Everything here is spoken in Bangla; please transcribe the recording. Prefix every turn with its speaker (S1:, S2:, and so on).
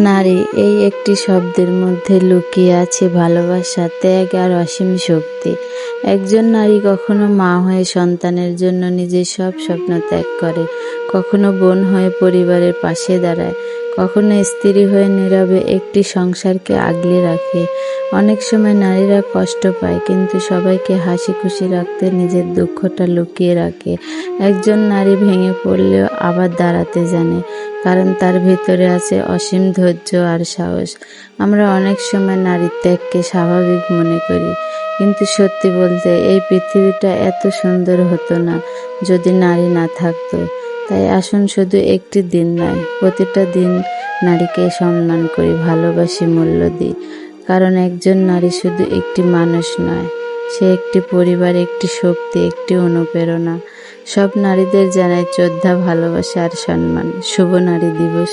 S1: নারী এই একটি শব্দের মধ্যে লুকিয়ে আছে ভালোবাসা, ত্যাগ আর অসীম শক্তি। একজন নারী কখনো মা হয়ে সন্তানের জন্য নিজের সব স্বপ্ন ত্যাগ করে, কখনো বোন হয়ে পরিবারের পাশে দাঁড়ায়, কখনো স্ত্রী হয়ে নীরবে একটি সংসারকে আগলে রাখে। অনেক সময় নারীরা কষ্ট পায়, কিন্তু সবাইকে হাসি খুশি রাখতে নিজের দুঃখটা লুকিয়ে রাখে। একজন নারী ভেঙে পড়লেও আবার দাঁড়াতে জানে, কারণ তার ভিতরে আছে অসীম ধৈর্য আর সাহস। আমরা অনেক সময় নারীর ত্যাগকে স্বাভাবিক মনে করি, কিন্তু সত্যি বলতে এই পৃথিবীটা এত সুন্দর হতো না যদি নারী না থাকতো। তাই আসুন শুধু একটি দিন নয়, প্রতিটা দিন নারীকে সম্মান করি, ভালোবাসি, মূল্য দিই। কারণ একজন নারী শুধু একটি মানুষ নয়, সে একটি পরিবার, একটি শক্তি, একটি অনুপ্রেরণা। সব নারীদের জানাই শ্রদ্ধা, ভালোবাসা আর সম্মান। শুভ নারী দিবস।